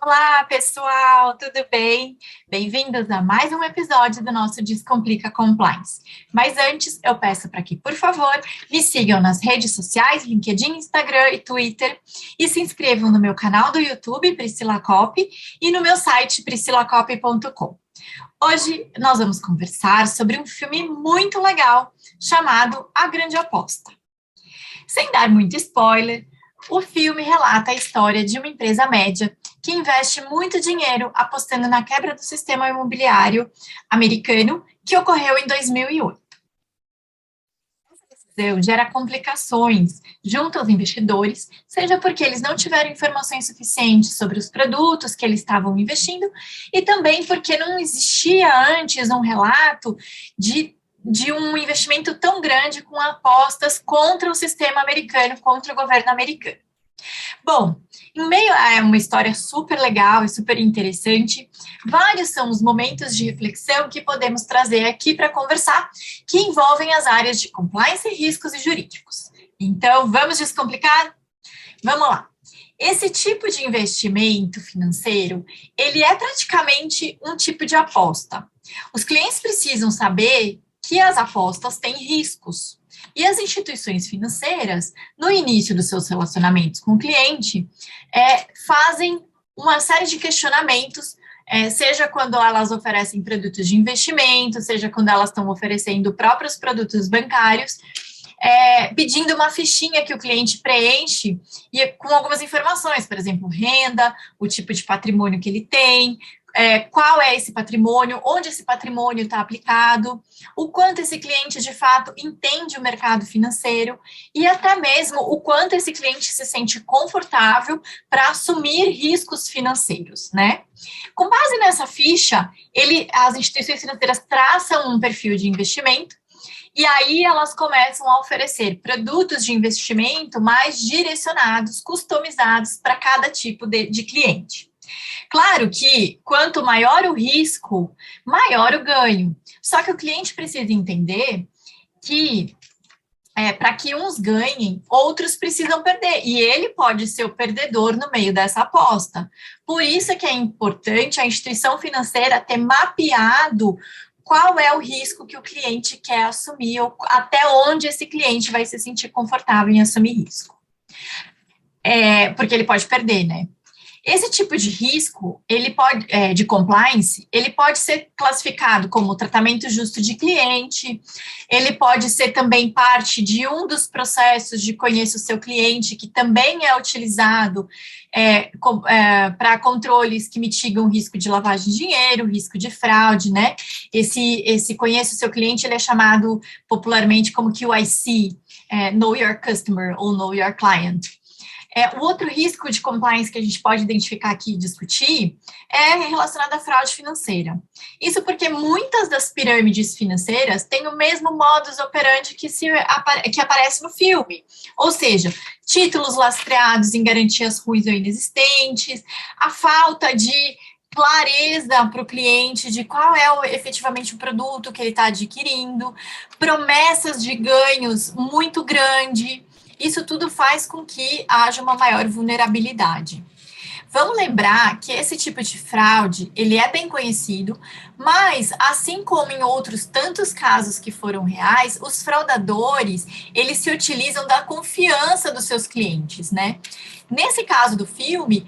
Olá, pessoal, tudo bem? Bem-vindos a mais um episódio do nosso Descomplica Compliance. Mas antes, eu peço para que, por favor, me sigam nas redes sociais, LinkedIn, Instagram e Twitter, e se inscrevam no meu canal do YouTube, Priscila Copy, e no meu site, priscilacopy.com. Hoje, nós vamos conversar sobre um filme muito legal, chamado A Grande Aposta. Sem dar muito spoiler, o filme relata a história de uma empresa média que investe muito dinheiro apostando na quebra do sistema imobiliário americano que ocorreu em 2008. Essa decisão gera complicações junto aos investidores, seja porque eles não tiveram informações suficientes sobre os produtos que eles estavam investindo, e também porque não existia antes um relato de um investimento tão grande com apostas contra o sistema americano, contra o governo americano. Bom, em meio a uma história super legal e super interessante, vários são os momentos de reflexão que podemos trazer aqui para conversar, que envolvem as áreas de compliance, riscos e jurídicos. Então, vamos descomplicar? Vamos lá. Esse tipo de investimento financeiro, ele é praticamente um tipo de aposta. Os clientes precisam saber que as apostas têm riscos. E as instituições financeiras, no início dos seus relacionamentos com o cliente, fazem uma série de questionamentos, seja quando elas oferecem produtos de investimento, seja quando elas estão oferecendo próprios produtos bancários, pedindo uma fichinha que o cliente preenche e com algumas informações, por exemplo, renda, o tipo de patrimônio que ele tem, qual é esse patrimônio, onde esse patrimônio está aplicado, o quanto esse cliente, de fato, entende o mercado financeiro e até mesmo o quanto esse cliente se sente confortável para assumir riscos financeiros, né? Com base nessa ficha, as instituições financeiras traçam um perfil de investimento e aí elas começam a oferecer produtos de investimento mais direcionados, customizados para cada tipo de cliente. Claro que quanto maior o risco, maior o ganho. Só que o cliente precisa entender que para que uns ganhem, outros precisam perder. E ele pode ser o perdedor no meio dessa aposta. Por isso é que é importante a instituição financeira ter mapeado qual é o risco que o cliente quer assumir, ou até onde esse cliente vai se sentir confortável em assumir risco. Porque ele pode perder, né? Esse tipo de risco, ele pode, de compliance, ele pode ser classificado como tratamento justo de cliente, ele pode ser também parte de um dos processos de conheça o seu cliente, que também é utilizado para controles que mitigam o risco de lavagem de dinheiro, risco de fraude, né? Esse conheça o seu cliente, ele é chamado popularmente como QIC, Know Your Customer ou Know Your Client. O outro risco de compliance que a gente pode identificar aqui e discutir é relacionado à fraude financeira. Isso porque muitas das pirâmides financeiras têm o mesmo modus operandi que aparece no filme, ou seja, títulos lastreados em garantias ruins ou inexistentes, a falta de clareza para o cliente de qual é efetivamente o produto que ele está adquirindo, promessas de ganhos muito grandes. Isso tudo faz com que haja uma maior vulnerabilidade. Vamos lembrar que esse tipo de fraude, ele é bem conhecido, mas assim como em outros tantos casos que foram reais, os fraudadores, eles se utilizam da confiança dos seus clientes, né? Nesse caso do filme,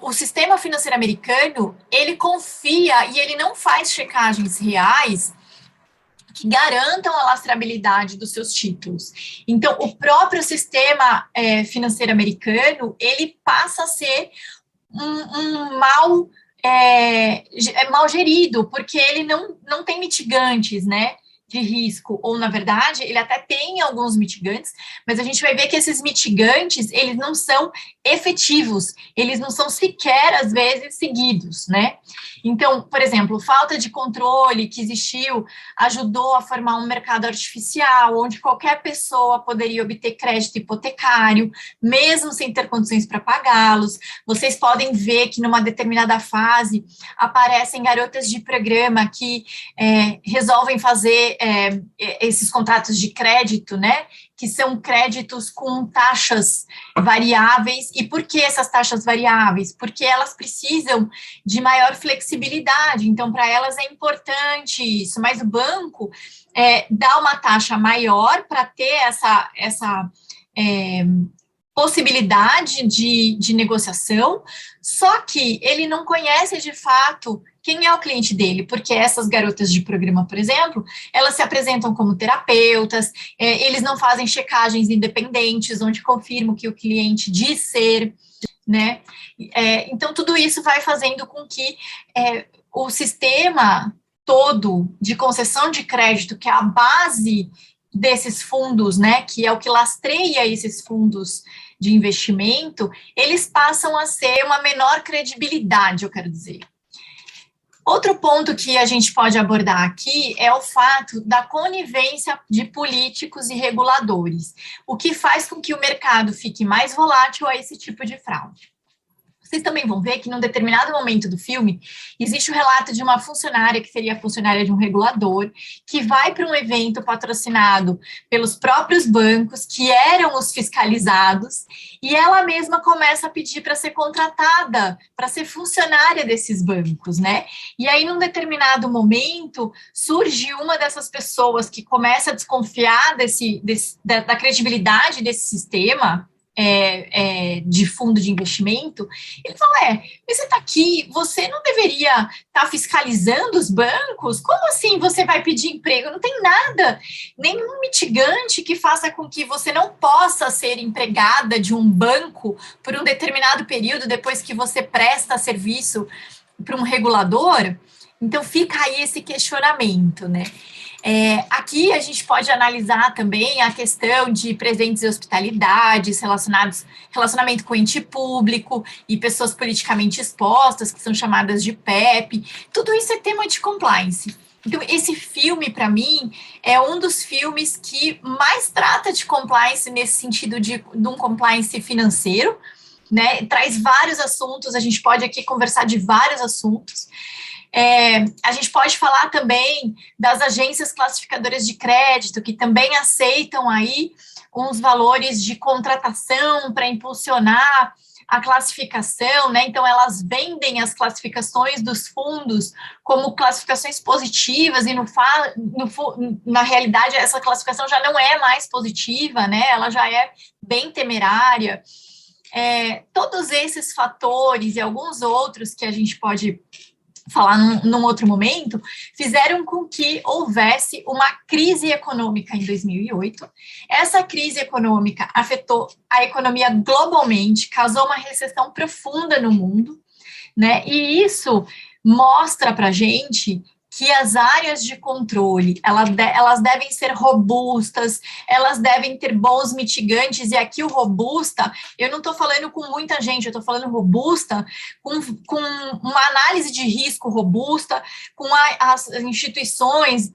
o sistema financeiro americano, ele confia e ele não faz checagens reais que garantam a lastreabilidade dos seus títulos. Então, o próprio sistema financeiro americano, ele passa a ser um mal gerido, porque ele não tem mitigantes, né, de risco, ou na verdade, ele até tem alguns mitigantes, mas a gente vai ver que esses mitigantes, eles não são efetivos, eles não são sequer, às vezes, seguidos, né? Então, por exemplo, falta de controle que existiu ajudou a formar um mercado artificial, onde qualquer pessoa poderia obter crédito hipotecário, mesmo sem ter condições para pagá-los. Vocês podem ver que numa determinada fase aparecem garotas de programa que resolvem fazer esses contratos de crédito, né, que são créditos com taxas variáveis. E por que essas taxas variáveis? Porque elas precisam de maior flexibilidade, então para elas é importante isso, mas o banco dá uma taxa maior para ter essa possibilidade de negociação, só que ele não conhece de fato quem é o cliente dele, porque essas garotas de programa, por exemplo, elas se apresentam como terapeutas, eles não fazem checagens independentes, onde confirmam que o cliente diz ser, né? Então, tudo isso vai fazendo com que o sistema todo de concessão de crédito, que é a base desses fundos, né, que é o que lastreia esses fundos de investimento, eles passam a ser uma menor credibilidade, eu quero dizer. Outro ponto que a gente pode abordar aqui é o fato da conivência de políticos e reguladores, o que faz com que o mercado fique mais volátil a esse tipo de fraude. Vocês também vão ver que, num determinado momento do filme, existe o relato de uma funcionária, que seria a funcionária de um regulador, que vai para um evento patrocinado pelos próprios bancos, que eram os fiscalizados, e ela mesma começa a pedir para ser contratada, para ser funcionária desses bancos, né? E aí, num determinado momento, surge uma dessas pessoas que começa a desconfiar da credibilidade desse sistema, de fundo de investimento. Ele fala, mas você está aqui, você não deveria estar fiscalizando os bancos? Como assim você vai pedir emprego? Não tem nada, nenhum mitigante que faça com que você não possa ser empregada de um banco por um determinado período depois que você presta serviço para um regulador. Então fica aí esse questionamento, né? Aqui a gente pode analisar também a questão de presentes e hospitalidades relacionamento com ente público e pessoas politicamente expostas, que são chamadas de PEP. Tudo isso é tema de compliance. Então, esse filme, para mim, é um dos filmes que mais trata de compliance nesse sentido de um compliance financeiro, né? Traz vários assuntos, a gente pode aqui conversar de vários assuntos. A gente pode falar também das agências classificadoras de crédito, que também aceitam aí uns valores de contratação para impulsionar a classificação, né? Então, elas vendem as classificações dos fundos como classificações positivas, e na realidade essa classificação já não é mais positiva, né? Ela já é bem temerária. Todos esses fatores e alguns outros que a gente pode falar num outro momento, fizeram com que houvesse uma crise econômica em 2008. Essa crise econômica afetou a economia globalmente, causou uma recessão profunda no mundo, né? E isso mostra para a gente que as áreas de controle, elas devem ser robustas, elas devem ter bons mitigantes, e aqui o robusta, eu não estou falando com muita gente, eu estou falando robusta, com uma análise de risco robusta, com as instituições,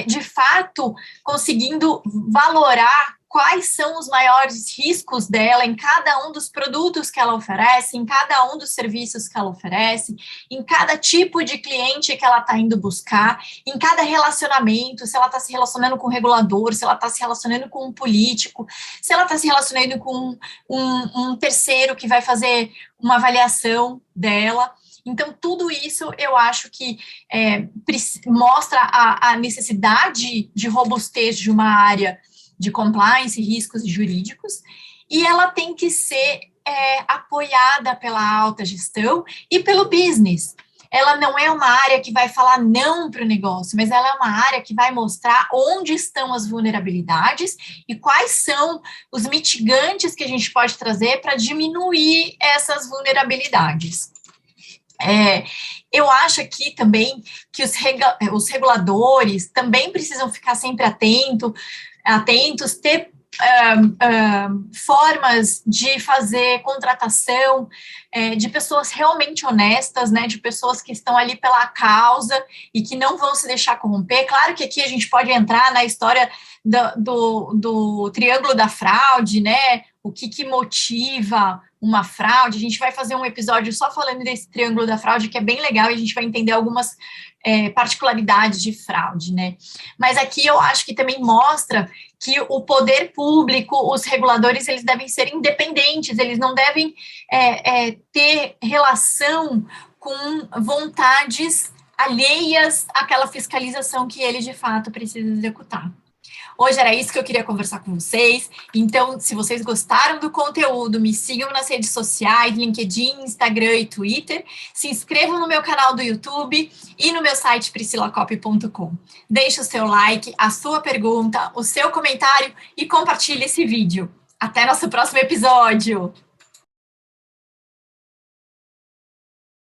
de fato, conseguindo valorar quais são os maiores riscos dela em cada um dos produtos que ela oferece, em cada um dos serviços que ela oferece, em cada tipo de cliente que ela está indo buscar, em cada relacionamento, se ela está se relacionando com um regulador, se ela está se relacionando com um político, se ela está se relacionando com um terceiro que vai fazer uma avaliação dela. Então, tudo isso eu acho que mostra a necessidade de robustez de uma área de compliance e riscos jurídicos, e ela tem que ser apoiada pela alta gestão e pelo business. Ela não é uma área que vai falar não para o negócio, mas ela é uma área que vai mostrar onde estão as vulnerabilidades e quais são os mitigantes que a gente pode trazer para diminuir essas vulnerabilidades. Eu acho aqui também que os reguladores também precisam ficar sempre atentos, ter formas de fazer contratação de pessoas realmente honestas, né, de pessoas que estão ali pela causa e que não vão se deixar corromper. Claro que aqui a gente pode entrar na história do triângulo da fraude, né, o que que motiva uma fraude. A gente vai fazer um episódio só falando desse triângulo da fraude, que é bem legal, e a gente vai entender algumas particularidades de fraude, né? Mas aqui eu acho que também mostra que o poder público, os reguladores, eles devem ser independentes, eles não devem ter relação com vontades alheias àquela fiscalização que ele, de fato, precisa executar. Hoje era isso que eu queria conversar com vocês. Então, se vocês gostaram do conteúdo, me sigam nas redes sociais, LinkedIn, Instagram e Twitter. Se inscrevam no meu canal do YouTube e no meu site priscilacopy.com. Deixe o seu like, a sua pergunta, o seu comentário e compartilhe esse vídeo. Até nosso próximo episódio!